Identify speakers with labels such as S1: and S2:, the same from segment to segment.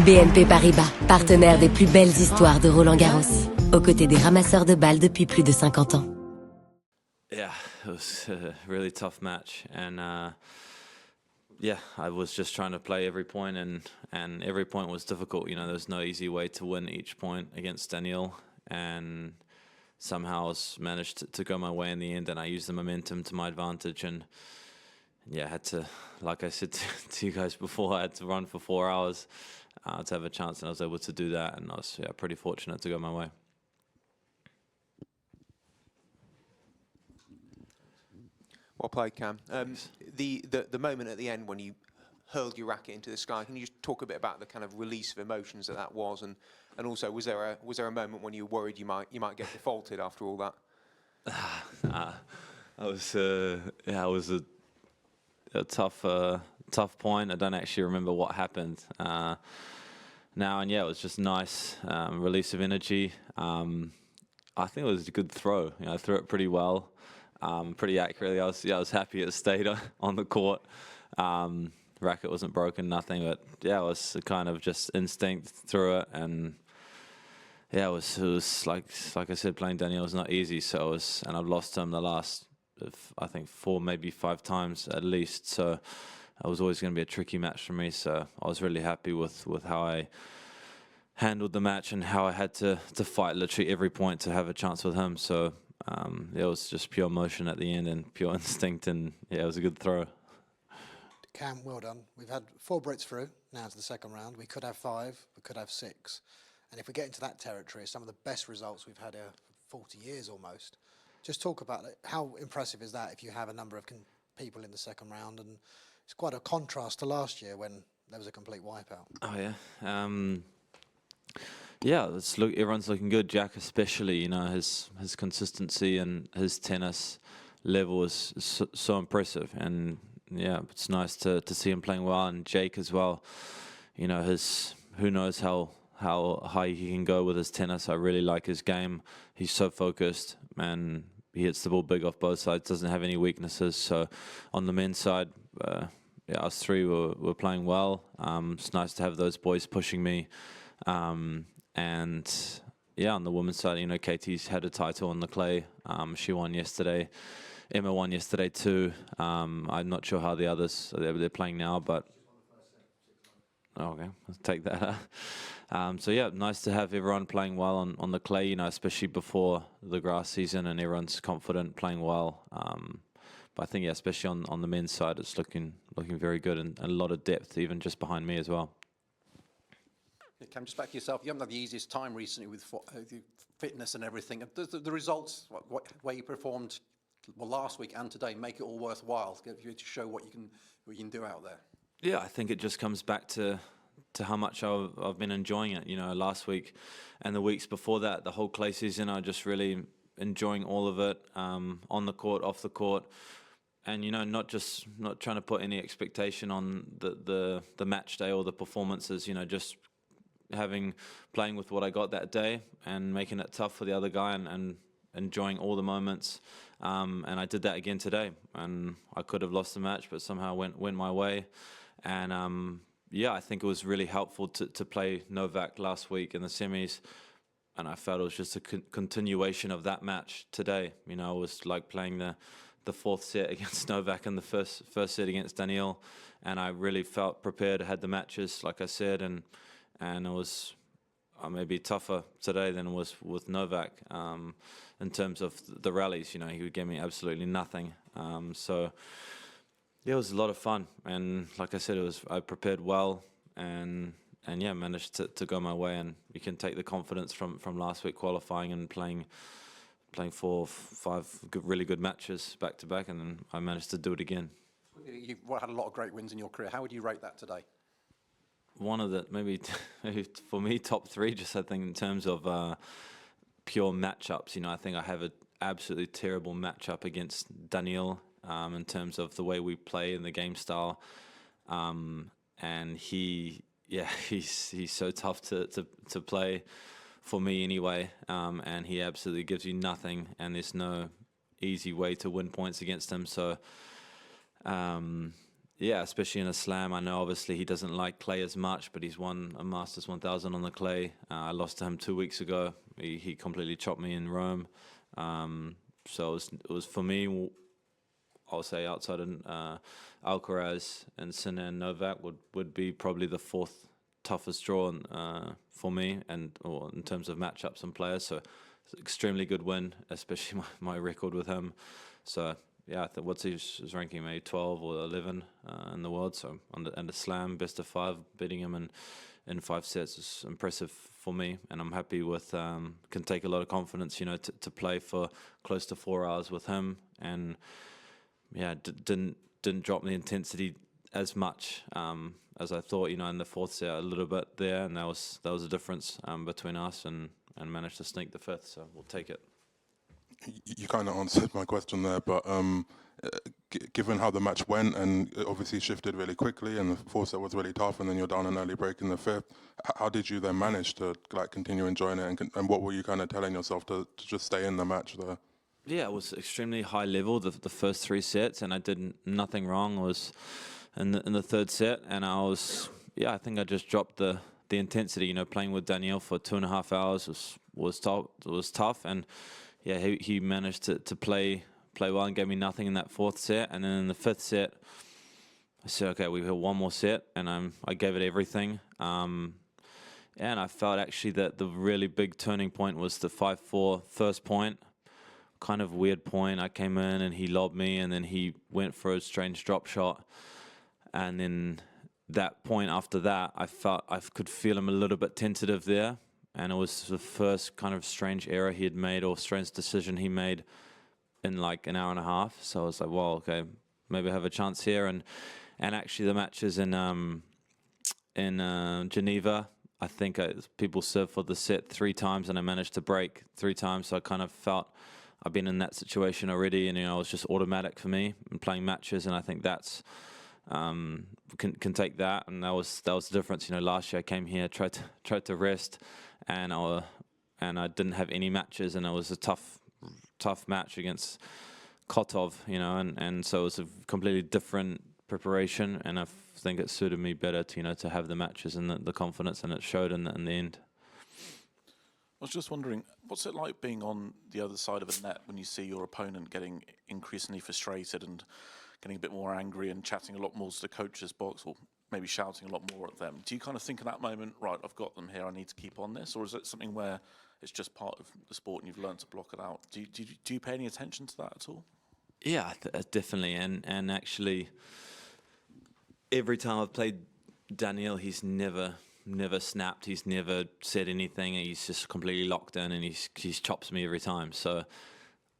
S1: BNP Paribas, partenaire des plus belles histoires de Roland-Garros, aux côtés des ramasseurs de balles depuis plus de 50 ans.
S2: Yeah, it was a really tough match, and yeah, I was just trying to play every point, and every point was difficult. You know, there's no easy way to win each point against Daniil, and somehow I managed to go my way in the end, and I used the momentum to my advantage, and yeah, I had to, like I said to you guys before, I had to run for 4 hours to have a chance, and I was able to do that, and I was pretty fortunate to go my way.
S3: Well played, Cam. The moment at the end when you hurled your racket into the sky, can you just talk a bit about the kind of release of emotions that was, and also was there a moment when you were worried you might get defaulted after all that?
S2: It was a tough point. I don't actually remember what happened now, and yeah, it was just nice release of energy. I think it was a good throw. You know, I threw it pretty well. Pretty accurately. I was happy it stayed on the court. Racket wasn't broken, nothing, but yeah, it was kind of just instinct through it, and yeah, it was like I said, playing Daniil was not easy. So and I've lost him the last, I think 4, maybe 5 times at least. So it was always going to be a tricky match for me. So I was really happy with how I handled the match and how I had to fight literally every point to have a chance with him. So. It was just pure emotion at the end and pure instinct, and yeah, it was a good throw.
S4: Cam, well done. We've had 4 Brits through now to the second round. We could have 5, we could have 6. And if we get into that territory, some of the best results we've had here for 40 years almost. Just talk about it. How impressive is that if you have a number of people in the second round? And it's quite a contrast to last year when there was a complete wipeout.
S2: Oh, yeah. Yeah, everyone's looking good. Jack especially, you know, his consistency and his tennis level is so impressive. And yeah, it's nice to see him playing well. And Jake as well, you know, who knows how high he can go with his tennis. I really like his game. He's so focused, and he hits the ball big off both sides, doesn't have any weaknesses. So on the men's side, yeah, us 3 were playing well. It's nice to have those boys pushing me. And yeah, on the women's side, you know, Katie's had a title on the clay. She won yesterday. Emma won yesterday too. I'm not sure how the others they're playing now, but okay, let's take that. So yeah, nice to have everyone playing well on the clay. You know, especially before the grass season, and everyone's confident playing well. But I think yeah, especially on the men's side, it's looking very good, and a lot of depth even just behind me as well.
S5: Cam, just back to yourself. You haven't had the easiest time recently with fitness and everything. Does the results, where you performed last week and today, make it all worthwhile to show what you can do out there?
S2: Yeah, I think it just comes back to how much I've been enjoying it. You know, last week and the weeks before that, the whole clay season, I just really enjoying all of it, on the court, off the court. And, you know, not trying to put any expectation on the match day or the performances, you know, just playing with what I got that day and making it tough for the other guy, and enjoying all the moments. And I did that again today, and I could have lost the match, but somehow went my way. And yeah, I think it was really helpful to play Novak last week in the semis, and I felt it was just a continuation of that match today. You know, it was like playing the 4th set against Novak and the first set against Daniil, and I really felt prepared. I had the matches, like I said, and it was maybe tougher today than it was with Novak in terms of the rallies. You know, he would give me absolutely nothing. So yeah, it was a lot of fun, and like I said, I prepared well, and yeah, managed to go my way. And you can take the confidence from last week qualifying and playing 4 or 5 really good matches back to back, and then I managed to do it again.
S5: You've had a lot of great wins in your career. How would you rate that today?
S2: One of the maybe for me top 3, just I think in terms of pure matchups. You know, I think I have an absolutely terrible matchup against Daniil in terms of the way we play and the game style, and he's so tough to play for me anyway, and he absolutely gives you nothing, and there's no easy way to win points against him. So Yeah, especially in a slam. I know obviously he doesn't like clay as much, but he's won a Masters 1000 on the clay. I lost to him 2 weeks ago. He completely chopped me in Rome. So it was for me, I'll say outside of Alcaraz and Sinner and Novak would be probably the fourth toughest draw for me, or in terms of matchups and players. So it's an extremely good win, especially my record with him. So yeah, I think what's his ranking, maybe 12 or 11 in the world. So and the slam, best of 5, beating him in 5 sets is impressive for me, and I'm happy with. Can take a lot of confidence, to play for close to 4 hours with him, and yeah, didn't drop the intensity as much as I thought. In the 4th set a little bit there, and that was a difference between us, and managed to sneak the 5th. So we'll take it.
S6: You kind of answered my question there, but given how the match went, and it obviously shifted really quickly, and the 4th set was really tough, and then you're down an early break in the 5th, how did you then manage to continue enjoying it, and what were you kind of telling yourself to just stay in the match there? Yeah,
S2: it was extremely high level the first 3 sets, and I did nothing wrong. I was in the 3rd set, and I think I just dropped the intensity. Playing with Daniil for 2.5 hours was tough, and yeah, he managed to play well and gave me nothing in that 4th set. And then in the 5th set, I said, okay, we have one more set, and I gave it everything. And I felt actually that the really big turning point was the 5-4 first point. Kind of weird point. I came in and he lobbed me, and then he went for a strange drop shot. And then that point after that, I felt I could feel him a little bit tentative there. And it was the first kind of strange error he had made, or strange decision he made in like an hour and a half. So I was like, well, okay, maybe I have a chance here. And actually the matches in Geneva, I think people served for the set 3 times, and I managed to break 3 times. So I kind of felt I've been in that situation already, and it was just automatic for me in playing matches. And I think that's can take that, and that was the difference. Last year I came here, tried to rest, and I didn't have any matches, and it was a tough match against Kotov, and so it was a completely different preparation, and I think it suited me better to have the matches and the confidence, and it showed in the end.
S7: I was just wondering, what's it like being on the other side of a net when you see your opponent getting increasingly frustrated and getting a bit more angry and chatting a lot more to the coach's box, or maybe shouting a lot more at them? Do you kind of think in that moment, right, I've got them here, I need to keep on this? Or is it something where it's just part of the sport and you've learned to block it out? Do you pay any attention to that at all?
S2: Yeah, definitely. And actually, every time I've played Daniil, he's never snapped, he's never said anything, he's just completely locked in, and he's chops me every time. So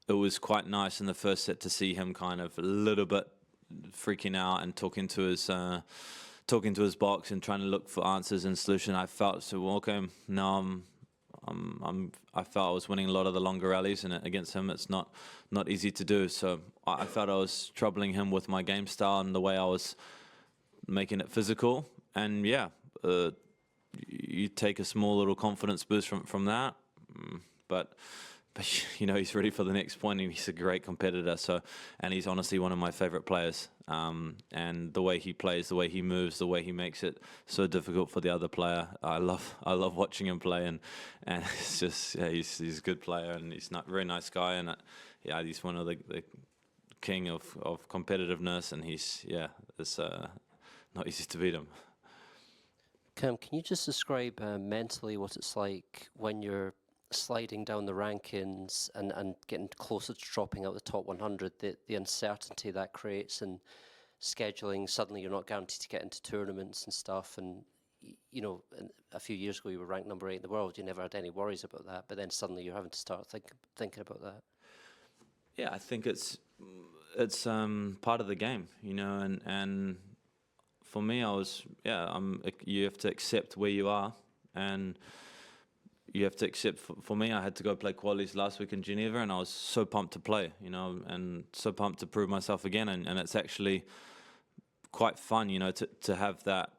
S2: it was quite nice in the first set to see him kind of a little bit freaking out and talking to his box and trying to look for answers and solution. I felt okay. Now I felt I was winning a lot of the longer rallies, and against him it's not easy to do. So I felt I was troubling him with my game style and the way I was making it physical. And yeah, you take a small little confidence boost from that, but he's ready for the next point, and he's a great competitor. So, and he's honestly one of my favorite players. And the way he plays, the way he moves, the way he makes it so difficult for the other player, I love watching him play. And it's just, yeah, he's a good player, and he's a very nice guy. And yeah, he's one of the king of competitiveness, and it's not easy to beat him.
S8: Cam, can you just describe mentally what it's like when you're sliding down the rankings and getting closer to dropping out the top 100, the uncertainty that creates, and scheduling? Suddenly you're not guaranteed to get into tournaments and stuff, and a few years ago you were ranked number 8 in the world, you never had any worries about that, but then suddenly you're having to start thinking about that.
S2: Yeah, I think it's part of the game, and for me, you have to accept where you are, and you have to accept, for me, I had to go play qualies last week in Geneva, and I was so pumped to play, and so pumped to prove myself again, and it's actually quite fun, to have that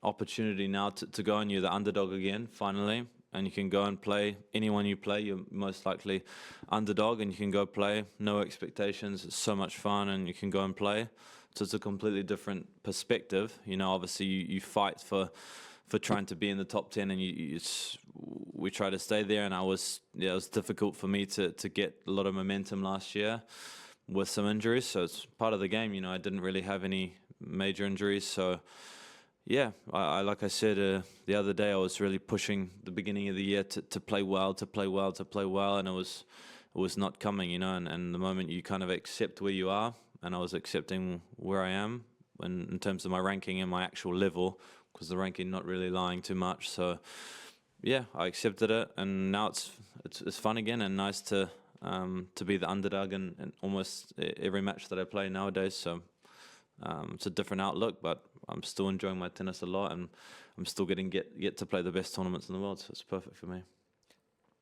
S2: opportunity now to go, and you're the underdog again, finally, and you can go and play anyone you play, you're most likely underdog, and you can go play, no expectations, it's so much fun, and you can go and play. So it's a completely different perspective. You know, obviously you fight for trying to be in the top 10, and we try to stay there. And it was difficult for me to get a lot of momentum last year with some injuries. So it's part of the game. You know, I didn't really have any major injuries. So yeah, I like I said the other day, I was really pushing the beginning of the year to play well, and it was not coming. You know, and the moment you kind of accept where you are, and I was accepting where I am in terms of my ranking and my actual level, because the ranking not really lying too much. So yeah, I accepted it, and now it's fun again and nice to be the underdog in almost every match that I play nowadays. So it's a different outlook, but I'm still enjoying my tennis a lot, and I'm still get to play the best tournaments in the world. So it's perfect for me.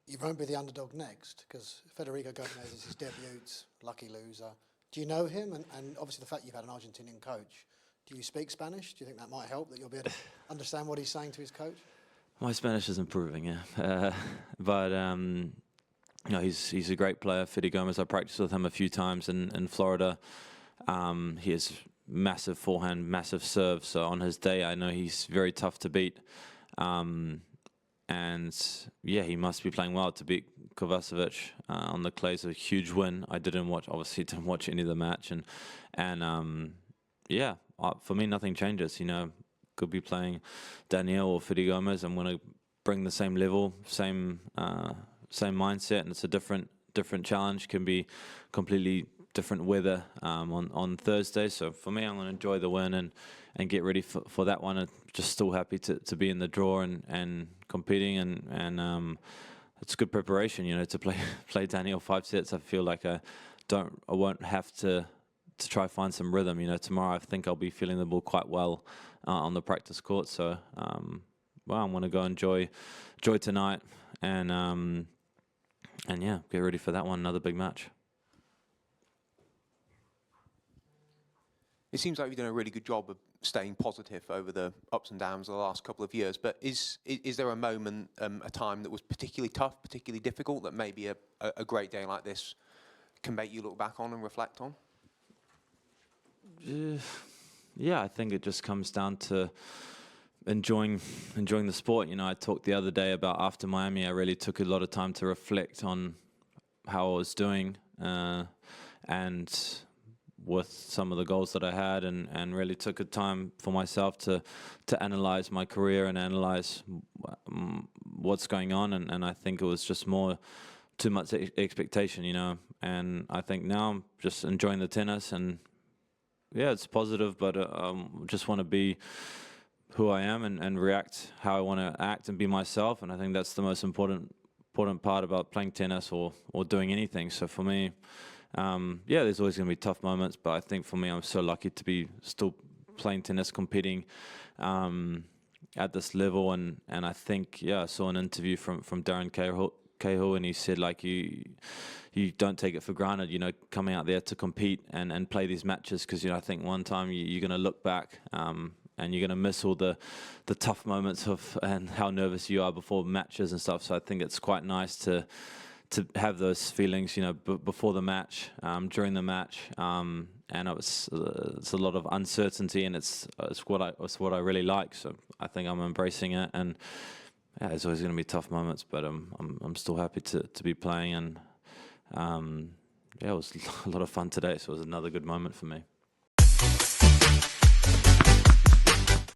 S4: You won't be the underdog next, because Federico Gomez is his debut, lucky loser. Do you know him? And obviously the fact you've had an Argentinian coach. Do you speak Spanish? Do you think that might help, that you'll be able to understand what he's saying to his coach? My
S2: Spanish is improving, yeah. But you know, he's a great player, Federico Gomez. I practiced with him a few times in Florida. He has massive forehand, massive serve. So on his day, I know he's very tough to beat. And yeah, he must be playing well to beat Kovacevic on the clay. It's a huge win. I obviously didn't watch any of the match, and yeah, for me nothing changes. You know, could be playing Daniil or Federico Gomez. I'm going to bring the same level, same mindset, and it's a different challenge. Can be completely different weather on Thursday. So for me, I'm going to enjoy the win and get ready for that one. And just still happy to be in the draw and competing, and it's good preparation, you know, to play Daniil 5 sets. I feel like I won't have to try find some rhythm. You know, tomorrow I think I'll be feeling the ball quite well on the practice court. So well, I'm going to go enjoy tonight, and yeah, get ready for that one, another big match.
S3: It seems like you've done a really good job of staying positive over the ups and downs of the last couple of years, but is there a moment, a time that was particularly tough, particularly difficult, that maybe a great day like this can make you look back on and reflect on?
S2: Yeah, I think it just comes down to enjoying the sport. You know, I talked the other day about after Miami, I really took a lot of time to reflect on how I was doing, and with some of the goals that I had, and really took a time for myself to analyze my career and analyze what's going on, and I think it was just too much expectation, you know. And I think now I'm just enjoying the tennis, and yeah, it's positive, but just want to be who I am and react how I want to act and be myself, and I think that's the most important part about playing tennis or doing anything. So for me, yeah, there's always going to be tough moments, but I think for me, I'm so lucky to be still playing tennis, competing at this level, and I think, yeah, I saw an interview from Darren Cahill, and he said, like, you don't take it for granted, you know, coming out there to compete and play these matches, because, you know, I think one time you're going to look back and you're going to miss all the tough moments and how nervous you are before matches and stuff. So I think it's quite nice to have those feelings, you know, before the match, during the match, and it's a lot of uncertainty, and it's what I really like. So I think I'm embracing it, and yeah, there's always going to be tough moments, but I'm still happy to be playing, and yeah, it was a lot of fun today. So it was another good moment for me.